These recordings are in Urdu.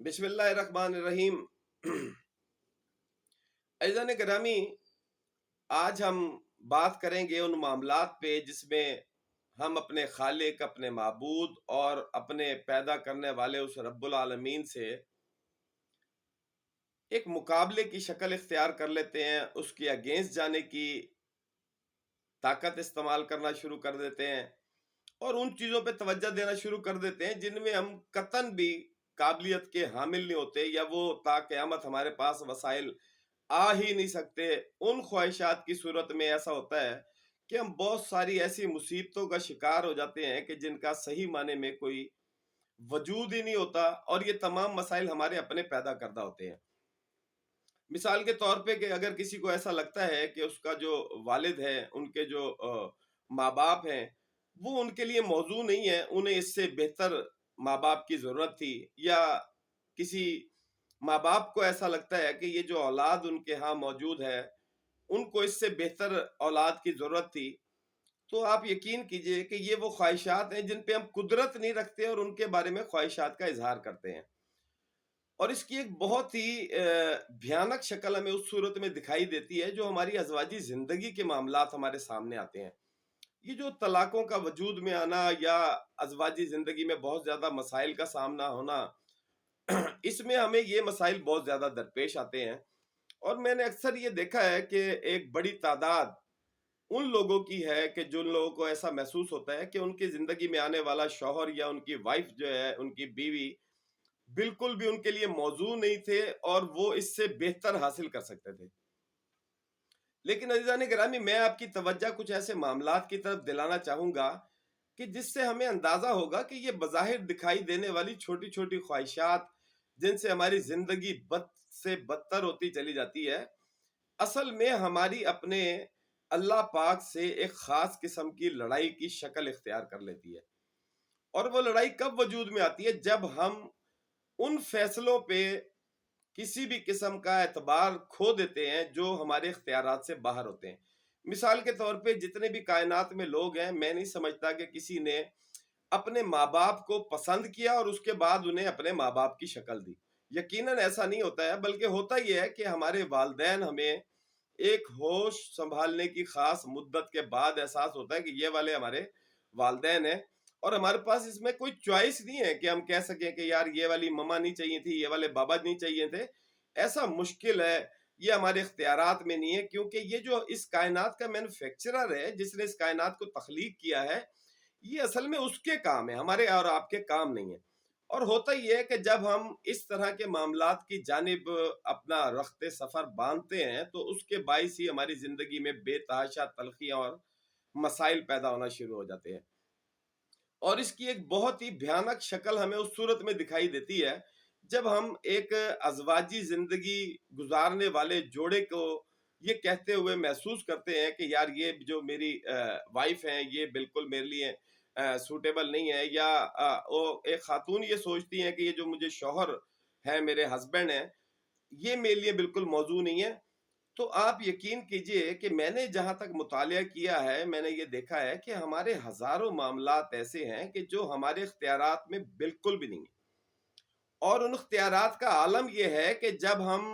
بسم اللہ الرحمن الرحیم۔ عزیزان گرامی، آج ہم بات کریں گے ان معاملات پہ جس میں ہم اپنے خالق، اپنے معبود اور اپنے پیدا کرنے والے اس رب العالمین سے ایک مقابلے کی شکل اختیار کر لیتے ہیں، اس کے اگینسٹ جانے کی طاقت استعمال کرنا شروع کر دیتے ہیں اور ان چیزوں پہ توجہ دینا شروع کر دیتے ہیں جن میں ہم قطعاً بھی قابلیت کے حامل نہیں ہوتے، یا وہ تا قیامت ہمارے پاس وسائل آ ہی نہیں سکتے۔ ان خواہشات کی صورت میں ایسا ہوتا ہے کہ ہم بہت ساری ایسی مصیبتوں کا شکار ہو جاتے ہیں کہ جن کا صحیح معنی میں کوئی وجود ہی نہیں ہوتا، اور یہ تمام مسائل ہمارے اپنے پیدا کردہ ہوتے ہیں۔ مثال کے طور پہ کہ اگر کسی کو ایسا لگتا ہے کہ اس کا جو والد ہے، ان کے جو ماں باپ ہیں، وہ ان کے لیے موضوع نہیں ہے، انہیں اس سے بہتر ماں باپ کی ضرورت تھی، یا کسی ماں باپ کو ایسا لگتا ہے کہ یہ جو اولاد ان کے ہاں موجود ہے ان کو اس سے بہتر اولاد کی ضرورت تھی، تو آپ یقین کیجئے کہ یہ وہ خواہشات ہیں جن پہ ہم قدرت نہیں رکھتے اور ان کے بارے میں خواہشات کا اظہار کرتے ہیں۔ اور اس کی ایک بہت ہی بھیانک شکل ہمیں اس صورت میں دکھائی دیتی ہے جو ہماری ازواجی زندگی کے معاملات ہمارے سامنے آتے ہیں۔ یہ جو طلاقوں کا وجود میں آنا یا ازواجی زندگی میں بہت زیادہ مسائل کا سامنا ہونا، اس میں ہمیں یہ مسائل بہت زیادہ درپیش آتے ہیں۔ اور میں نے اکثر یہ دیکھا ہے کہ ایک بڑی تعداد ان لوگوں کی ہے کہ جن لوگوں کو ایسا محسوس ہوتا ہے کہ ان کی زندگی میں آنے والا شوہر یا ان کی وائف جو ہے، ان کی بیوی، بالکل بھی ان کے لیے موضوع نہیں تھے اور وہ اس سے بہتر حاصل کر سکتے تھے۔ لیکن عزیزان گرامی، میں آپ کی توجہ کچھ ایسے معاملات کی طرف دلانا چاہوں گا کہ جس سے ہمیں اندازہ ہوگا کہ یہ بظاہر دکھائی دینے والی چھوٹی چھوٹی خواہشات جن سے ہماری زندگی بد سے بدتر ہوتی چلی جاتی ہے، اصل میں ہماری اپنے اللہ پاک سے ایک خاص قسم کی لڑائی کی شکل اختیار کر لیتی ہے۔ اور وہ لڑائی کب وجود میں آتی ہے؟ جب ہم ان فیصلوں پہ کسی بھی قسم کا اعتبار کھو دیتے ہیں جو ہمارے اختیارات سے باہر ہوتے ہیں۔ مثال کے طور پہ جتنے بھی کائنات میں لوگ ہیں، میں نہیں سمجھتا کہ کسی نے اپنے ماں باپ کو پسند کیا اور اس کے بعد انہیں اپنے ماں باپ کی شکل دی۔ یقیناً ایسا نہیں ہوتا ہے، بلکہ ہوتا یہ ہے کہ ہمارے والدین ہمیں ایک ہوش سنبھالنے کی خاص مدت کے بعد احساس ہوتا ہے کہ یہ والے ہمارے والدین ہیں، اور ہمارے پاس اس میں کوئی چوائس نہیں ہے کہ ہم کہہ سکیں کہ یار یہ والی مما نہیں چاہیے تھی، یہ والے بابا نہیں چاہیے تھے۔ ایسا مشکل ہے، یہ ہمارے اختیارات میں نہیں ہے، کیونکہ یہ جو اس کائنات کا مینوفیکچرر ہے، جس نے اس کائنات کو تخلیق کیا ہے، یہ اصل میں اس کے کام ہے، ہمارے اور آپ کے کام نہیں ہے۔ اور ہوتا یہ ہے کہ جب ہم اس طرح کے معاملات کی جانب اپنا رخت سفر باندھتے ہیں تو اس کے باعث ہی ہماری زندگی میں بے تحاشا تلخیاں اور مسائل پیدا ہونا شروع ہو جاتے ہیں۔ اور اس کی ایک بہت ہی بھیانک شکل ہمیں اس صورت میں دکھائی دیتی ہے جب ہم ایک ازواجی زندگی گزارنے والے جوڑے کو یہ کہتے ہوئے محسوس کرتے ہیں کہ یار یہ جو میری وائف ہیں یہ بالکل میرے لیے سوٹیبل نہیں ہے، یا وہ ایک خاتون یہ سوچتی ہیں کہ یہ جو مجھے شوہر ہے، میرے ہسبینڈ ہیں، یہ میرے لیے بالکل موضوع نہیں ہے۔ تو آپ یقین کیجئے کہ میں نے جہاں تک مطالعہ کیا ہے، میں نے یہ دیکھا ہے کہ ہمارے ہزاروں معاملات ایسے ہیں کہ جو ہمارے اختیارات میں بالکل بھی نہیں ہیں، اور ان اختیارات کا عالم یہ ہے کہ جب ہم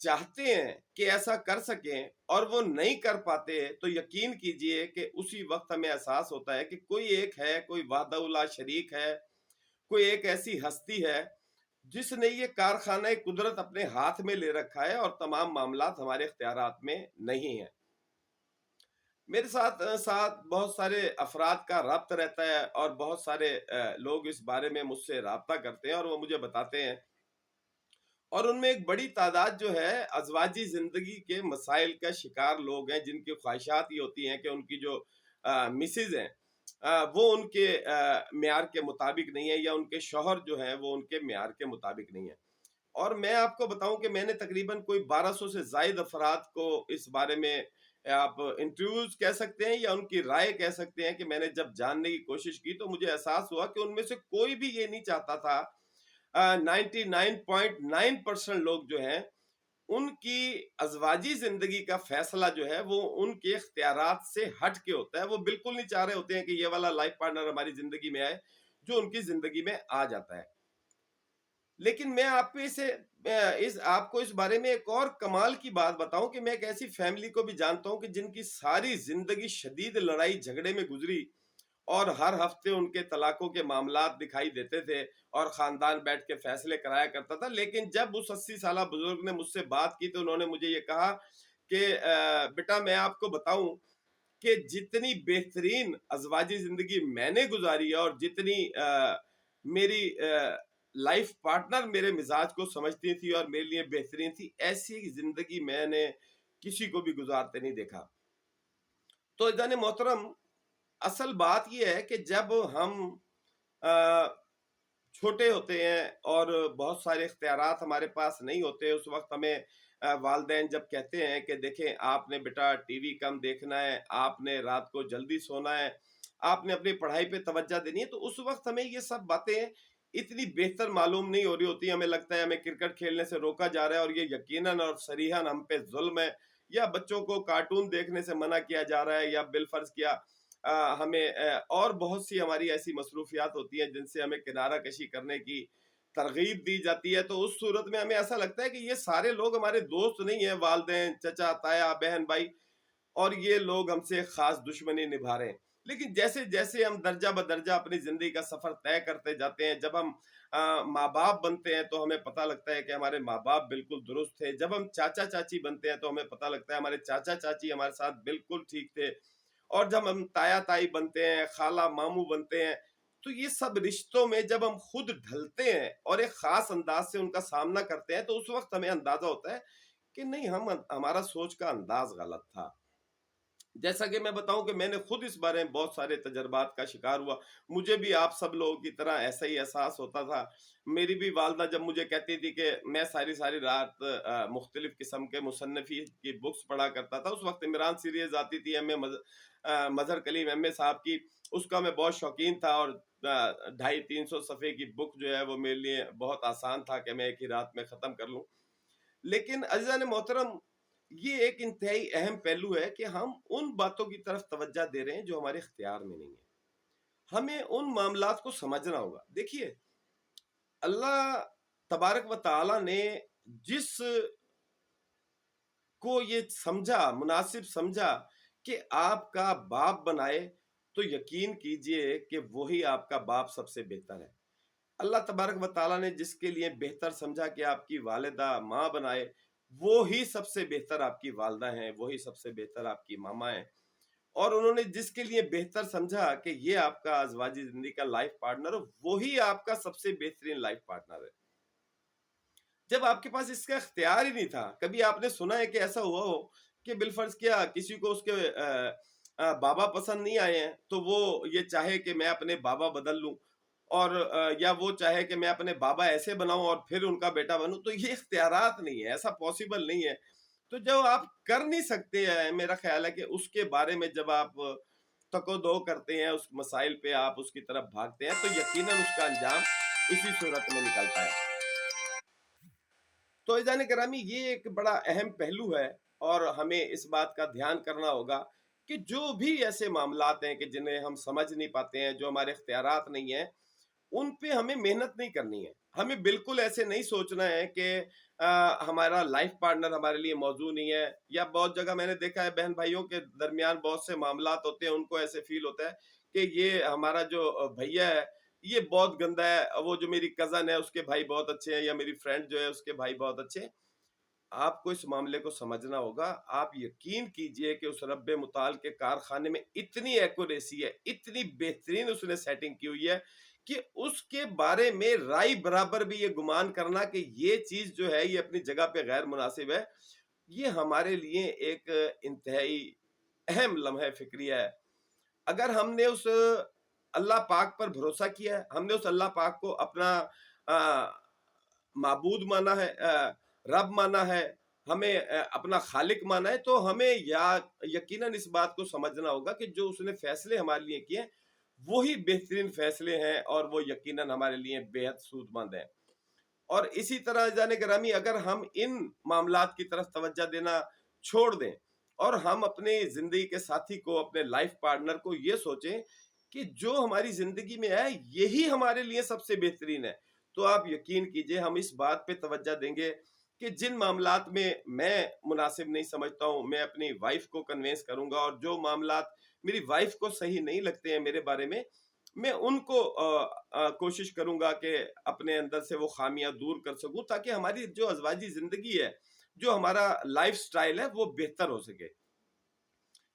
چاہتے ہیں کہ ایسا کر سکیں اور وہ نہیں کر پاتے تو یقین کیجئے کہ اسی وقت ہمیں احساس ہوتا ہے کہ کوئی ایک ہے، کوئی وحدہ لا شریک ہے، کوئی ایک ایسی ہستی ہے جس نے یہ کارخانہ قدرت اپنے ہاتھ میں لے رکھا ہے اور تمام معاملات ہمارے اختیارات میں نہیں ہیں۔ میرے ساتھ ساتھ بہت سارے افراد کا رابطہ رہتا ہے اور بہت سارے لوگ اس بارے میں مجھ سے رابطہ کرتے ہیں اور وہ مجھے بتاتے ہیں، اور ان میں ایک بڑی تعداد جو ہے ازواجی زندگی کے مسائل کا شکار لوگ ہیں جن کی خواہشات یہ ہوتی ہیں کہ ان کی جو مسز ہیں وہ ان کے معیار کے مطابق نہیں ہے، یا ان کے شوہر جو ہیں وہ ان کے معیار کے مطابق نہیں ہے۔ اور میں آپ کو بتاؤں کہ میں نے تقریباً کوئی 1200 سے زائد افراد کو اس بارے میں آپ انٹرویوز کہہ سکتے ہیں یا ان کی رائے کہہ سکتے ہیں کہ میں نے جب جاننے کی کوشش کی تو مجھے احساس ہوا کہ ان میں سے کوئی بھی یہ نہیں چاہتا تھا، 99.9% لوگ جو ہیں ان کی ازواجی زندگی کا فیصلہ جو ہے وہ ان کے اختیارات سے ہٹ کے ہوتا ہے۔ وہ بالکل نہیں چاہ رہے ہوتے ہیں کہ یہ والا لائف پارٹنر ہماری زندگی میں آئے جو ان کی زندگی میں آ جاتا ہے۔ لیکن میں آپ پہ آپ کو اس بارے میں ایک اور کمال کی بات بتاؤں کہ میں ایک ایسی فیملی کو بھی جانتا ہوں کہ جن کی ساری زندگی شدید لڑائی جھگڑے میں گزری، اور ہر ہفتے ان کے طلاقوں کے معاملات دکھائی دیتے تھے اور خاندان بیٹھ کے فیصلے کرایا کرتا تھا۔ لیکن جب اس 80 سالہ بزرگ نے مجھ سے بات کی تو انہوں نے مجھے یہ کہا کہ بیٹا میں آپ کو بتاؤں کہ جتنی بہترین ازواجی زندگی میں نے گزاری ہے اور جتنی میری لائف پارٹنر میرے مزاج کو سمجھتی تھی اور میرے لیے بہترین تھی، ایسی زندگی میں نے کسی کو بھی گزارتے نہیں دیکھا۔ تو عزیزان محترم، اصل بات یہ ہے کہ جب ہم چھوٹے ہوتے ہیں اور بہت سارے اختیارات ہمارے پاس نہیں ہوتے، اس وقت ہمیں والدین جب کہتے ہیں کہ دیکھیں آپ نے بیٹا ٹی وی کم دیکھنا ہے، آپ نے رات کو جلدی سونا ہے، آپ نے اپنی پڑھائی پہ توجہ دینی ہے، تو اس وقت ہمیں یہ سب باتیں اتنی بہتر معلوم نہیں ہو رہی ہوتی۔ ہمیں لگتا ہے ہمیں کرکٹ کھیلنے سے روکا جا رہا ہے، اور یہ یقیناً اور صریحاً ہم پہ ظلم ہے، یا بچوں کو کارٹون دیکھنے سے منع کیا جا رہا ہے، یا بالفرض کیا ہمیں اور بہت سی ہماری ایسی مصروفیات ہوتی ہیں جن سے ہمیں کنارہ کشی کرنے کی ترغیب دی جاتی ہے۔ تو اس صورت میں ہمیں ایسا لگتا ہے کہ یہ سارے لوگ ہمارے دوست نہیں ہیں، والدین، چچا، تایا، بہن، بھائی، اور یہ لوگ ہم سے خاص دشمنی نبھا رہے ہیں۔ لیکن جیسے جیسے ہم درجہ بدرجہ اپنی زندگی کا سفر طے کرتے جاتے ہیں، جب ہم ماں باپ بنتے ہیں تو ہمیں پتہ لگتا ہے کہ ہمارے ماں باپ بالکل درست تھے۔ جب ہم چاچا چاچی بنتے ہیں تو ہمیں پتہ لگتا ہے ہمارے چاچا چاچی ہمارے ساتھ بالکل ٹھیک تھے۔ اور جب ہم تایا تائی بنتے ہیں، خالہ ماموں بنتے ہیں، تو یہ سب رشتوں میں جب ہم خود ڈھلتے ہیں اور ایک خاص انداز سے ان کا سامنا کرتے ہیں تو اس وقت ہمیں اندازہ ہوتا ہے کہ نہیں، ہمارا سوچ کا انداز غلط تھا۔ جیسا کہ میں بتاؤں کہ میں نے خود اس بارے میں بہت سارے تجربات کا شکار ہوا، مجھے بھی آپ سب لوگوں کی طرح ایسا ہی احساس ہوتا تھا۔ میری بھی والدہ جب مجھے کہتی تھی کہ میں ساری رات مختلف قسم کے مصنفین کی بکس پڑھا کرتا تھا، اس وقت عمران سیریز آتی تھی مظہر کلیم ایم اے صاحب کی، اس کا میں بہت شوقین تھا، اور 250-300 صفحے کی بک جو ہے وہ میرے لیے بہت آسان تھا کہ میں ایک ہی رات میں ختم کر لوں۔ لیکن عزیزان محترم، یہ ایک انتہائی اہم پہلو ہے کہ ہم ان باتوں کی طرف توجہ دے رہے ہیں جو ہمارے اختیار میں نہیں ہے۔ ہمیں ان معاملات کو سمجھنا ہوگا۔ دیکھیے، اللہ تبارک و تعالی نے جس کو یہ سمجھا، مناسب سمجھا کہ آپ کا باپ بنائے، تو یقین کیجئے کہ وہی آپ کا باپ سب سے بہتر ہے۔ اللہ تبارک و تعالیٰ نے جس کے لیے بہتر سمجھا کہ آپ کی والدہ ماں بنائے، وہی سب سے بہتر آپ کی والدہ ہیں، وہی سب سے بہتر آپ کی ماما ہیں۔ اور انہوں نے جس کے لیے بہتر سمجھا کہ یہ آپ کا ازواجی زندگی کا لائف پارٹنر، وہی آپ کا سب سے بہترین لائف پارٹنر ہے۔ جب آپ کے پاس اس کا اختیار ہی نہیں تھا، کبھی آپ نے سنا ہے کہ ایسا ہوا ہو کہ بالفرض کیا کسی کو اس کے بابا پسند نہیں آئے ہیں تو وہ یہ چاہے کہ میں اپنے بابا بدل لوں، اور یا وہ چاہے کہ میں اپنے بابا ایسے بناؤں اور پھر ان کا بیٹا بنوں؟ تو یہ اختیارات نہیں ہے، ایسا پاسبل نہیں ہے۔ تو جو آپ کر نہیں سکتے ہیں، میرا خیال ہے کہ اس کے بارے میں جب آپ تک و دو کرتے ہیں، اس مسائل پہ آپ اس کی طرف بھاگتے ہیں، تو یقیناً اس کا انجام اسی صورت میں نکلتا ہے۔ تو عزیزان گرامی، یہ ایک بڑا اہم پہلو ہے، اور ہمیں اس بات کا دھیان کرنا ہوگا کہ جو بھی ایسے معاملات ہیں کہ جنہیں ہم سمجھ نہیں پاتے ہیں، جو ہمارے اختیارات نہیں ہیں، ان پہ ہمیں محنت نہیں کرنی ہے۔ ہمیں بالکل ایسے نہیں سوچنا ہے کہ ہمارا لائف پارٹنر ہمارے لیے موضوع نہیں ہے، یا بہت جگہ میں نے دیکھا ہے بہن بھائیوں کے درمیان بہت سے معاملات ہوتے ہیں، ان کو ایسے فیل ہوتا ہے کہ یہ ہمارا جو بھیا ہے یہ بہت گندا ہے، وہ جو میری کزن ہے اس کے بھائی بہت اچھے ہیں، یا میری فرینڈ جو ہے اس کے بھائی بہت اچھے ہیں۔ آپ کو اس معاملے کو سمجھنا ہوگا۔ آپ یقین کیجئے کہ اس رب متعال کے کارخانے میں اتنی ایکوریسی ہے، اتنی بہترین اس نے سیٹنگ کی ہوئی ہے کہ اس کے بارے میں رائی برابر بھی یہ گمان کرنا کہ یہ چیز جو ہے یہ اپنی جگہ پہ غیر مناسب ہے، یہ ہمارے لیے ایک انتہائی اہم لمحہ فکریہ ہے۔ اگر ہم نے اس اللہ پاک پر بھروسہ کیا ہے، ہم نے اس اللہ پاک کو اپنا معبود مانا ہے، رب مانا ہے، ہمیں اپنا خالق مانا ہے، تو ہمیں یقیناً اس بات کو سمجھنا ہوگا کہ جو اس نے فیصلے ہمارے لیے کیے وہی بہترین فیصلے ہیں، اور وہ یقیناً ہمارے لیے بے حد سود مند ہیں۔ اور اسی طرح جان گرامی، اگر ہم ان معاملات کی طرف توجہ دینا چھوڑ دیں اور ہم اپنے زندگی کے ساتھی کو، اپنے لائف پارٹنر کو یہ سوچیں کہ جو ہماری زندگی میں ہے یہی ہمارے لیے سب سے بہترین ہے، تو آپ یقین کیجئے ہم اس بات پہ توجہ دیں گے کہ جن معاملات میں مناسب نہیں سمجھتا ہوں میں اپنی وائف کو کنوینس کروں گا، اور جو معاملات میری وائف کو صحیح نہیں لگتے ہیں میرے بارے میں ان کو کوشش کروں گا کہ اپنے اندر سے وہ خامیاں دور کر سکوں، تاکہ ہماری جو ازواجی زندگی ہے، جو ہمارا لائف سٹائل ہے، وہ بہتر ہو سکے۔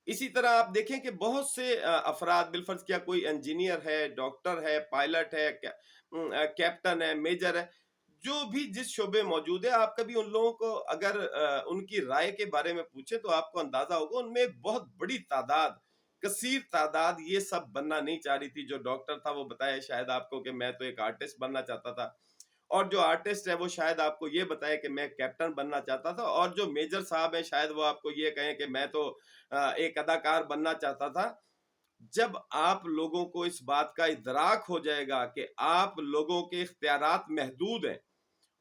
اسی طرح آپ دیکھیں کہ بہت سے افراد، بالفرض کیا کوئی انجینئر ہے، ڈاکٹر ہے، پائلٹ ہے، کیپٹن ہے، میجر ہے، جو بھی جس شعبے موجود ہے، آپ کبھی ان لوگوں کو اگر ان کی رائے کے بارے میں پوچھیں تو آپ کو اندازہ ہوگا ان میں ایک بہت بڑی تعداد، کثیر تعداد یہ سب بننا نہیں چاہ رہی تھی۔ جو ڈاکٹر تھا وہ بتایا شاید آپ کو کہ میں تو ایک آرٹسٹ بننا چاہتا تھا، اور جو آرٹسٹ ہے وہ شاید آپ کو یہ بتائے کہ میں کیپٹن بننا چاہتا تھا، اور جو میجر صاحب ہیں شاید وہ آپ کو یہ کہیں کہ میں تو ایک اداکار بننا چاہتا تھا۔ جب آپ لوگوں کو اس بات کا ادراک ہو جائے گا کہ آپ لوگوں کے اختیارات محدود ہیں،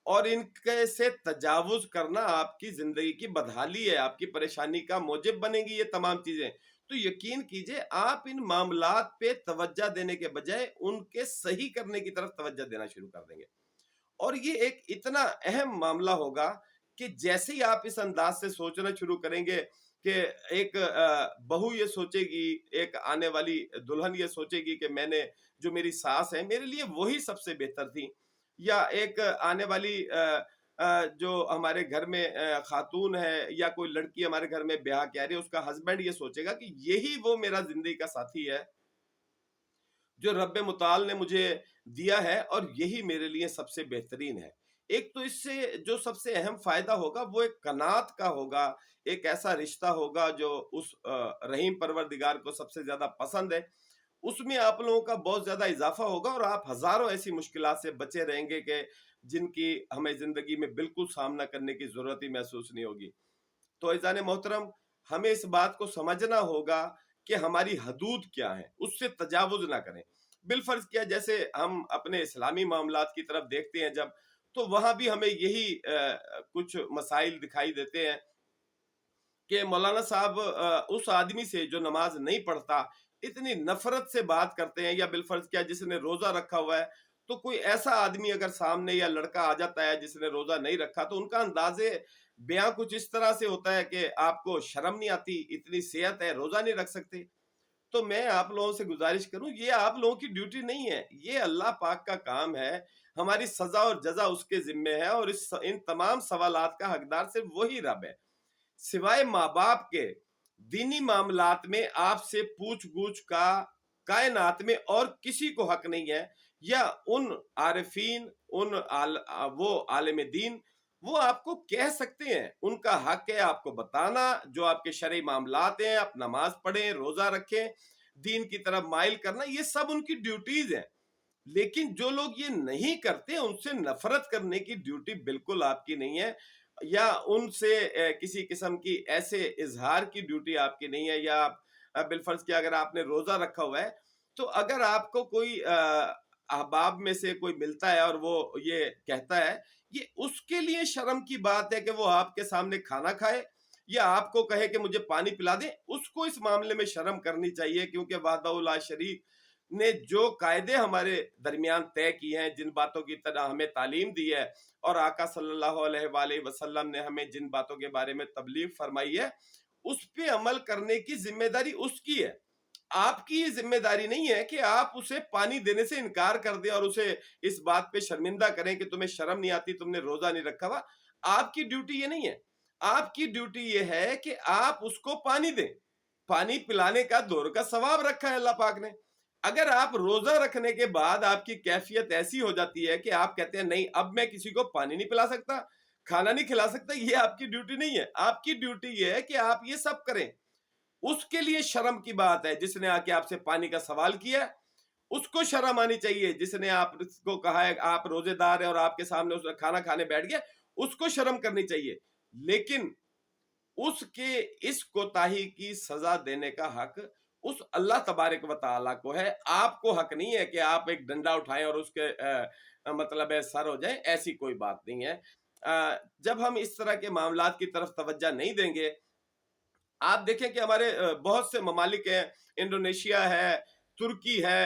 اور ان کے سے تجاوز کرنا آپ کی زندگی کی بدحالی ہے، آپ کی پریشانی کا موجب بنے گی یہ تمام چیزیں، تو یقین کیجئے آپ ان معاملات پہ توجہ دینے کے بجائے ان کے صحیح کرنے کی طرف توجہ دینا شروع کر دیں گے۔ اور یہ ایک اتنا اہم معاملہ ہوگا کہ جیسے ہی آپ اس انداز سے سوچنا شروع کریں گے کہ ایک بہو یہ سوچے گی، ایک آنے والی دلہن یہ سوچے گی کہ میں نے جو میری ساس ہے میرے لیے وہی سب سے بہتر تھی، یا ایک آنے والی جو ہمارے گھر میں خاتون ہے یا کوئی لڑکی ہمارے گھر میں بیاہ کے آ رہی ہے، اس کا ہسبینڈ یہ سوچے گا کہ یہی وہ میرا زندگی کا ساتھی ہے جو رب متعال نے مجھے دیا ہے، اور یہی میرے لیے سب سے بہترین ہے۔ ایک تو اس سے جو سب سے اہم فائدہ ہوگا وہ ایک قناعت کا ہوگا، ایک ایسا رشتہ ہوگا جو اس رحیم پروردگار کو سب سے زیادہ پسند ہے، اس میں آپ لوگوں کا بہت زیادہ اضافہ ہوگا، اور آپ ہزاروں ایسی مشکلات سے بچے رہیں گے کہ جن کی ہمیں زندگی میں بالکل سامنا کرنے کی ضرورت ہی محسوس نہیں ہوگی۔ تو عزیزان محترم، ہمیں اس بات کو سمجھنا ہوگا کہ ہماری حدود کیا ہیں، اس سے تجاوز نہ کریں۔ بالفرض کیا جیسے ہم اپنے اسلامی معاملات کی طرف دیکھتے ہیں جب، تو وہاں بھی ہمیں یہی کچھ مسائل دکھائی دیتے ہیں کہ مولانا صاحب اس آدمی سے جو نماز نہیں پڑھتا اتنی نفرت سے بات کرتے ہیں، یا بالفرض کیا جس نے روزہ رکھا ہوا ہے، تو کوئی ایسا آدمی اگر سامنے یا لڑکا آ جاتا ہے جس نے روزہ نہیں رکھا، تو ان کا انداز بیاں کچھ اس طرح سے ہوتا ہے کہ آپ کو شرم نہیں آتی، اتنی صحت ہے، روزہ نہیں رکھ سکتے۔ تو میں آپ لوگوں سے گزارش کروں، یہ آپ لوگوں کی ڈیوٹی نہیں ہے، یہ اللہ پاک کا کام ہے، ہماری سزا اور جزا اس کے ذمے ہے، اور ان تمام سوالات کا حقدار صرف وہی رب ہے۔ سوائے ماں باپ کے دینی معاملات میں آپ سے پوچھ گچھ کا کائنات میں اور کسی کو حق نہیں ہے، یا ان عارفین، وہ عالم دین، وہ آپ کو کہہ سکتے ہیں، ان کا حق ہے آپ کو بتانا جو آپ کے شرعی معاملات ہیں، آپ نماز پڑھیں، روزہ رکھیں، دین کی طرف مائل کرنا، یہ سب ان کی ڈیوٹیز ہیں۔ لیکن جو لوگ یہ نہیں کرتے ان سے نفرت کرنے کی ڈیوٹی بالکل آپ کی نہیں ہے، یا ان سے کسی قسم کی ایسے اظہار کی ڈیوٹی آپ کی نہیں ہے، یا بالفرض کیا اگر آپ نے روزہ رکھا ہوا ہے تو اگر آپ کو کوئی احباب میں سے کوئی ملتا ہے اور وہ یہ کہتا ہے، یہ اس کے لیے شرم کی بات ہے کہ وہ آپ کے سامنے کھانا کھائے یا آپ کو کہے کہ مجھے پانی پلا دیں، اس کو اس معاملے میں شرم کرنی چاہیے، کیونکہ وحدہ لا شریک نے جو قاعدے ہمارے درمیان طے کی ہیں، جن باتوں کی طرح ہمیں تعلیم دی ہے، اور آقا صلی اللہ علیہ وآلہ وسلم نے ہمیں جن باتوں کے بارے میں تبلیغ فرمائی ہے، اس پہ عمل کرنے کی ذمہ داری اس کی ہے۔ آپ کی یہ ذمہ داری نہیں ہے کہ آپ اسے پانی دینے سے انکار کر دیں اور اسے اس بات پہ شرمندہ کریں کہ تمہیں شرم نہیں آتی، تم نے روزہ نہیں رکھا ہوا۔ آپ کی ڈیوٹی یہ نہیں ہے، آپ کی ڈیوٹی یہ ہے کہ آپ اس کو پانی دیں۔ پانی پلانے کا دور کا ثواب رکھا ہے اللہ پاک نے۔ اگر آپ روزہ رکھنے کے بعد آپ کی کیفیت ایسی ہو جاتی ہے کہ آپ کہتے ہیں نہیں اب میں کسی کو پانی نہیں پلا سکتا، کھانا نہیں کھلا سکتا، یہ آپ کی ڈیوٹی نہیں ہے۔ آپ کی ڈیوٹی یہ ہے کہ آپ یہ سب کریں۔ اس کے لیے شرم کی بات ہے جس نے آ کے آپ سے پانی کا سوال کیا، اس کو شرم آنی چاہیے۔ جس نے آپ کو کہا ہے آپ روزے دار ہیں اور آپ کے سامنے اس نے کھانا کھانے بیٹھ گیا، اس کو شرم کرنی چاہیے۔ لیکن اس کے اس کوتاہی کی سزا دینے کا حق اس اللہ تبارک و تعالیٰ کو ہے۔ آپ کو حق نہیں ہے کہ آپ ایک ڈنڈا اٹھائیں اور اس کے مطلب ہے سر ہو جائیں، ایسی کوئی بات نہیں ہے۔ جب ہم اس طرح کے معاملات کی طرف توجہ نہیں دیں گے، آپ دیکھیں کہ ہمارے بہت سے ممالک ہیں، انڈونیشیا ہے، ترکی ہے،